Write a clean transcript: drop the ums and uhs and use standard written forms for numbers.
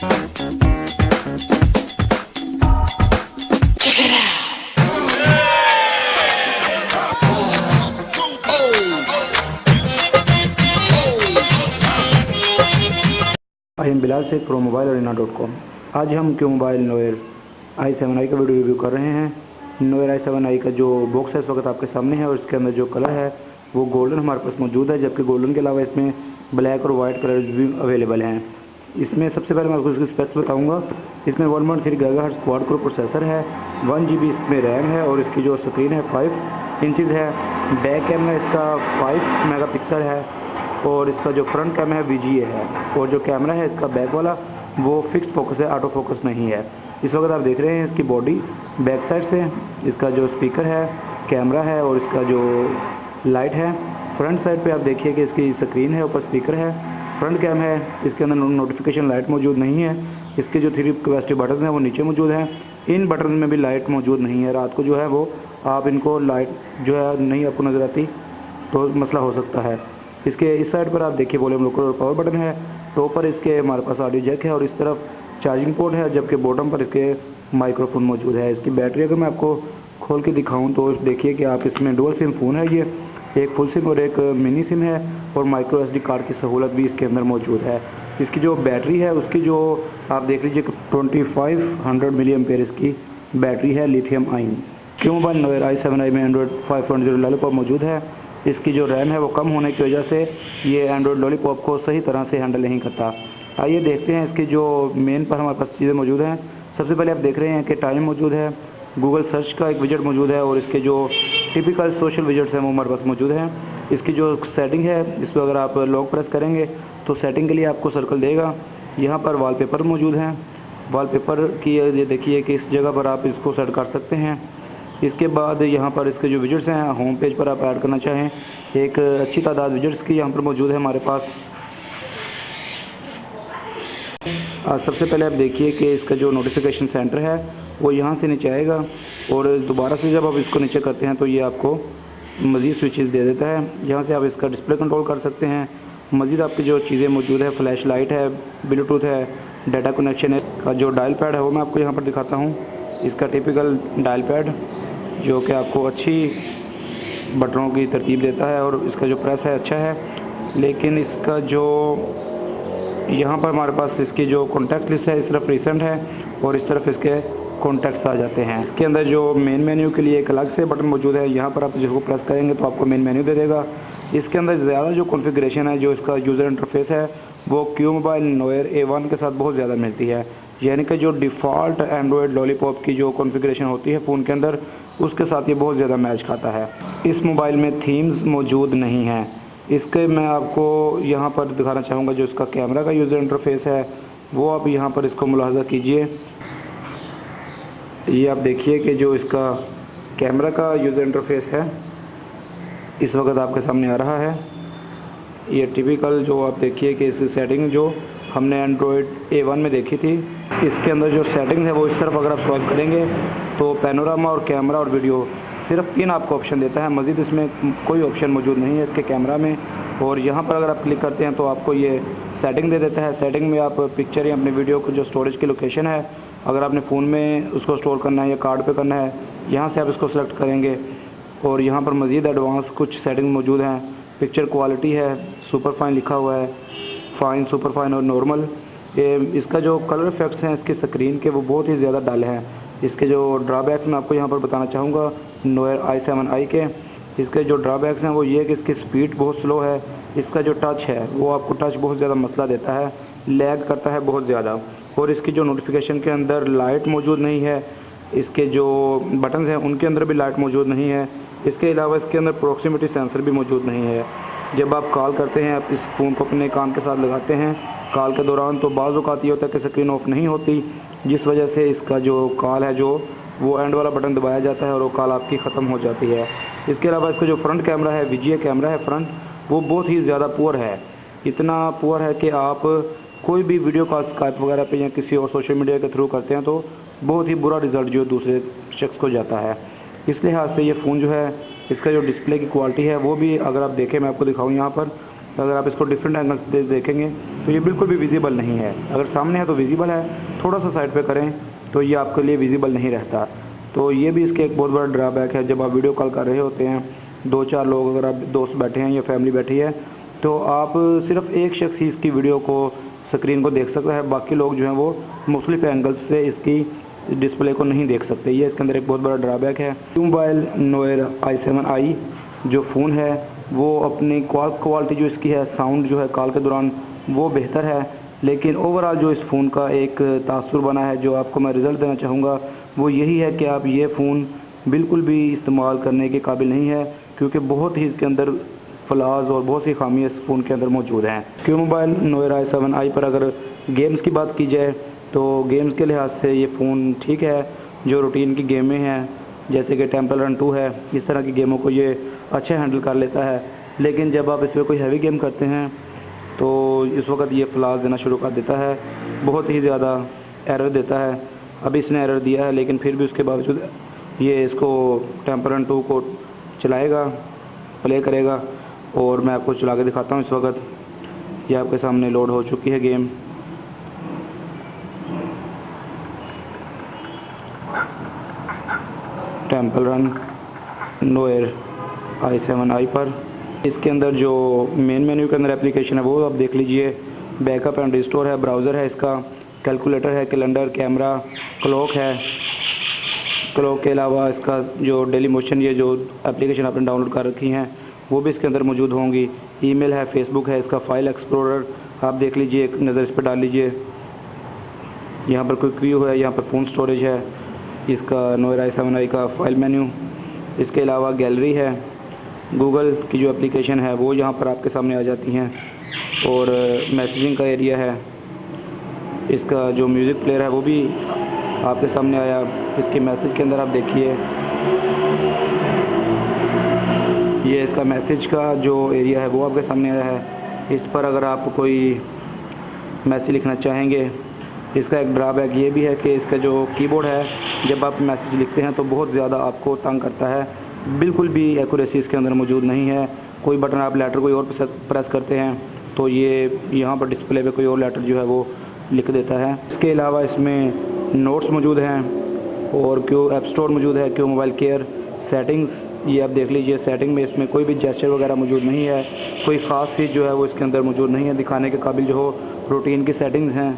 I am Bilal से pro mobile arena.com। आज हम क्यू मोबाइल नोयर i7i का वीडियो रिव्यू कर रहे हैं। नोयर i7i का जो बॉक्स है इस वक्त आपके सामने है और इसके अंदर जो कलर है वो गोल्डन हमारे पास मौजूद है, जबकि गोल्डन के अलावा इसमें ब्लैक और वाइट कलर भी अवेलेबल हैं। इसमें सबसे पहले मैं आपको इसकी स्पेक्स बताऊंगा। इसमें 1.3 GHz क्वाड कोर प्रोसेसर है, 1 GB इसमें रैम है और इसकी जो स्क्रीन है 5 इंचज़ है। बैक कैमरा इसका 5 मेगापिक्सल है और इसका जो फ्रंट कैमरा है VGA है और जो कैमरा है इसका बैक वाला वो फिक्स फोकस है, ऑटो फोकस नहीं है। इस वक्त आप देख रहे हैं इसकी बॉडी बैक साइड से, इसका जो स्पीकर है, कैमरा है और इसका जो लाइट है। फ्रंट साइड पे आप देखिए कि इसकी स्क्रीन है, ऊपर स्पीकर है, फ्रंट कैम है। इसके अंदर नोटिफिकेशन लाइट मौजूद नहीं है। इसके जो 3 कैपेसिटी बटन हैं वो नीचे मौजूद हैं। इन बटन में भी लाइट मौजूद नहीं है। रात को जो है वो आप इनको लाइट जो है नहीं आपको नज़र आती तो मसला हो सकता है। इसके इस साइड पर आप देखिए वॉल्यूम रोकर और पावर बटन है। टॉप पर इसके हमारे पास ऑडियो जैक है और इस तरफ चार्जिंग पोर्ट है, जबकि बॉटम पर इसके माइक्रोफोन मौजूद है। इसकी बैटरी अगर मैं आपको खोल के दिखाऊं तो देखिए कि आप इसमें डुअल सिम फ़ोन है, ये एक फुल सिम और एक मिनी सिम है और माइक्रो SD कार्ड की सहूलत भी इसके अंदर मौजूद है। इसकी जो बैटरी है उसकी जो आप देख लीजिए 2500 mAh इसकी बैटरी है, lithium ion. Q mobile Noire i7i में एंड्रॉयड 5.0 लॉलीपॉप मौजूद है। इसकी जो रैम है वो कम होने की वजह से ये एंड्रॉयड लॉलीपॉप को सही तरह से हैंडल नहीं करता। आइए देखते हैं इसकी जो मेन पर हमारे पास चीज़ें मौजूद हैं। सबसे पहले आप देख रहे हैं कि टाइम मौजूद है, गूगल सर्च का एक विजेट मौजूद है और इसके जो टिपिकल सोशल विजेट्स हैं वो हमारे पास मौजूद हैं। इसकी जो सेटिंग है इस पर अगर आप लॉक प्रेस करेंगे तो सेटिंग के लिए आपको सर्कल देगा। यहाँ पर वॉलपेपर मौजूद हैं। वॉलपेपर की ये देखिए कि इस जगह पर आप इसको सेट कर सकते हैं। इसके बाद यहाँ पर इसके जो विजेट्स हैं होम पेज पर आप ऐड करना चाहें, एक अच्छी तादाद विजेट्स की यहाँ पर मौजूद है हमारे पास। सबसे पहले आप देखिए कि इसका जो नोटिफिकेशन सेंटर है वो यहाँ से नीचे आएगा और दोबारा से जब आप इसको नीचे करते हैं तो ये आपको मज़ीद स्विचेस दे देता है। यहाँ से आप इसका डिस्प्ले कंट्रोल कर सकते हैं। मज़ीद आपकी जो चीज़ें मौजूद है, फ्लैश लाइट है, ब्लूटूथ है, डाटा कनेक्शन है। का जो डायल पैड है वो मैं आपको यहाँ पर दिखाता हूँ। इसका टिपिकल डायल पैड जो कि आपको अच्छी बटनों की तरतीब देता है और इसका जो प्रेस है अच्छा है, लेकिन इसका जो यहाँ पर हमारे पास इसकी जो कॉन्टैक्ट लिस्ट है इस तरफ रिसेंट है और इस तरफ इसके कॉन्टैक्ट्स आ जाते हैं। इसके अंदर जो मेन मेन्यू के लिए एक अलग से बटन मौजूद है, यहाँ पर आप जिसको प्रेस करेंगे तो आपको मेन मेन्यू दे देगा। इसके अंदर ज़्यादा जो कॉन्फ़िगरेशन है, जो इसका यूज़र इंटरफेस है वो क्यू मोबाइल नोयर A1 के साथ बहुत ज़्यादा मिलती है। यानी कि जो डिफ़ॉल्ट एंड्रॉयड लॉलीपॉप की जो कॉन्फ़िगरेशन होती है फ़ोन के अंदर उसके साथ ये बहुत ज़्यादा मैच खाता है। इस मोबाइल में थीम्स मौजूद नहीं हैं। इसके मैं आपको यहाँ पर दिखाना चाहूँगा जो इसका कैमरा का यूज़र इंटरफेस है वो आप यहाँ पर इसको मुलाहज़ा कीजिए। ये आप देखिए कि जो इसका कैमरा का यूज़र इंटरफेस है इस वक्त आपके सामने आ रहा है। ये टिपिकल जो आप देखिए कि इसकी सेटिंग जो हमने एंड्रॉयड A1 में देखी थी, इसके अंदर जो सेटिंग है वो इस तरफ अगर आप स्वाइप करेंगे तो पैनोरामा और कैमरा और वीडियो सिर्फ 3 आपको ऑप्शन देता है। मज़ीद इसमें कोई ऑप्शन मौजूद नहीं है इसके कैमरा में। और यहाँ पर अगर आप क्लिक करते हैं तो आपको ये सेटिंग दे देता है। सेटिंग में आप पिक्चर या अपने वीडियो को जो स्टोरेज की लोकेशन है, अगर आपने फ़ोन में उसको स्टोर करना है या कार्ड पे करना है, यहाँ से आप इसको सेलेक्ट करेंगे और यहाँ पर मज़ीद एडवांस कुछ सेटिंग मौजूद हैं। पिक्चर क्वालिटी है, सुपर फाइन लिखा हुआ है, फाइन, सुपर फाइन और नॉर्मल। इसका जो कलर इफेक्ट्स हैं इसकी स्क्रीन के वो बहुत ही ज़्यादा डल हैं। इसके जो ड्रॉबैक्स मैं आपको यहाँ पर बताना चाहूँगा नोयर i7i के, इसके जो ड्रॉबैक्स हैं वो ये है कि इसकी स्पीड बहुत स्लो है। इसका जो टच है वो आपको टच बहुत ज़्यादा मसला देता है, लैग करता है बहुत ज़्यादा। और इसकी जो नोटिफिकेशन के अंदर लाइट मौजूद नहीं है, इसके जो बटन्स हैं उनके अंदर भी लाइट मौजूद नहीं है। इसके अलावा इसके अंदर प्रॉक्सिमिटी सेंसर भी मौजूद नहीं है। जब आप कॉल करते हैं, आप इस फ़ोन को अपने कान के साथ लगाते हैं कॉल के दौरान, तो बाज़ औक़ात ये होता है कि स्क्रीन ऑफ नहीं होती, जिस वजह से इसका जो कॉल है जो वो एंड वाला बटन दबाया जाता है और वो कॉल आपकी ख़त्म हो जाती है। इसके अलावा इसका जो फ्रंट कैमरा है, VGA कैमरा है फ्रंट, वो बहुत ही ज़्यादा पुअर है। इतना पुअर है कि आप कोई भी वीडियो कॉल स्काइप वगैरह पे या किसी और सोशल मीडिया के थ्रू करते हैं तो बहुत ही बुरा रिज़ल्ट जो दूसरे शख्स को जाता है। इस लिहाज से ये फ़ोन जो है, इसका जो डिस्प्ले की क्वालिटी है वो भी अगर आप देखें, मैं आपको दिखाऊँ यहाँ पर, तो अगर आप इसको डिफरेंट एंगल से देखेंगे तो ये बिल्कुल भी विजिबल नहीं है। अगर सामने है तो विजिबल है, थोड़ा सा साइड पे करें तो ये आपके लिए विजिबल नहीं रहता। तो ये भी इसके एक बहुत बड़ा ड्रॉबैक है। जब आप वीडियो कॉल कर रहे होते हैं, 2-4 लोग अगर आप दोस्त बैठे हैं या फैमिली बैठी है, तो आप सिर्फ एक शख्स ही इसकी वीडियो को स्क्रीन को देख सकता है, बाकी लोग जो हैं वो मुख्तलिफ एंगल से इसकी डिस्प्ले को नहीं देख सकते। ये इसके अंदर एक बहुत बड़ा ड्रॉबैक है। मोबाइल नोएर i7i जो फ़ोन है वो अपनी क्वालिटी जो इसकी है, साउंड जो है कॉल के दौरान वो बेहतर है, लेकिन ओवरऑल जो इस फ़ोन का एक तासुर बना है, जो आपको मैं रिज़ल्ट देना चाहूँगा वो यही है कि आप ये फ़ोन बिल्कुल भी इस्तेमाल करने के काबिल नहीं है, क्योंकि बहुत ही इसके अंदर फ्लॉज और बहुत सी खामियाँ इस फ़ोन के अंदर मौजूद हैं। क्यू मोबाइल नोएर i7i पर अगर गेम्स की बात की जाए तो गेम्स के लिहाज से ये फ़ोन ठीक है। जो रूटीन की गेमें हैं जैसे कि टेम्पल रन 2 है, इस तरह की गेमों को ये अच्छा हैंडल कर लेता है, लेकिन जब आप इसमें कोई हैवी गेम करते हैं तो इस वक्त ये फ्लॉज देना शुरू कर देता है, बहुत ही ज़्यादा एरर देता है। अभी इसने एरर दिया है, लेकिन फिर भी उसके बावजूद ये इसको टेम्पल रन 2 को चलाएगा, प्ले करेगा, और मैं आपको चला के दिखाता हूँ। इस वक्त ये आपके सामने लोड हो चुकी है गेम। टेम्पल रन नोएर i7i पर इसके अंदर जो मेन मेन्यू के अंदर एप्लीकेशन है वो आप देख लीजिए। बैकअप एंड रिस्टोर है, ब्राउज़र है इसका, कैलकुलेटर है, कैलेंडर, कैमरा, क्लॉक है। क्लॉक के अलावा इसका जो डेली मोशन, ये जो एप्लीकेशन आपने डाउनलोड कर रखी हैं वो भी इसके अंदर मौजूद होंगी। ईमेल है, फेसबुक है, इसका फाइल एक्सप्लोरर आप देख लीजिए, एक नज़र इस पर डाल लीजिए। यहाँ पर क्विक व्यू है, यहाँ पर फ़ोन स्टोरेज है, इसका नोएर i7i का फाइल मेन्यू। इसके अलावा गैलरी है, गूगल की जो एप्लीकेशन है वो यहाँ पर आपके सामने आ जाती हैं, और मैसेजिंग का एरिया है। इसका जो म्यूज़िक प्लेयर है वो भी आपके सामने आया। इसके मैसेज के अंदर आप देखिए, ये इसका मैसेज का जो एरिया है वो आपके सामने आया है। इस पर अगर आप कोई मैसेज लिखना चाहेंगे, इसका एक ड्रॉबैक ये भी है कि इसका जो कीबोर्ड है, जब आप मैसेज लिखते हैं तो बहुत ज़्यादा आपको तंग करता है, बिल्कुल भी एक्यूरेसी इसके अंदर मौजूद नहीं है। कोई बटन आप लेटर कोई और प्रेस करते हैं तो ये यहाँ पर डिस्प्ले पे कोई और लेटर जो है वो लिख देता है। इसके अलावा इसमें नोट्स मौजूद हैं और क्यू ऐप स्टोर मौजूद है, क्यू मोबाइल केयर, सेटिंग्स ये आप देख लीजिए। सेटिंग में इसमें कोई भी जेस्चर वगैरह मौजूद नहीं है, कोई ख़ास चीज़ जो है वो इसके अंदर मौजूद नहीं है दिखाने के काबिल। जो हो रूटीन की सेटिंग्स हैं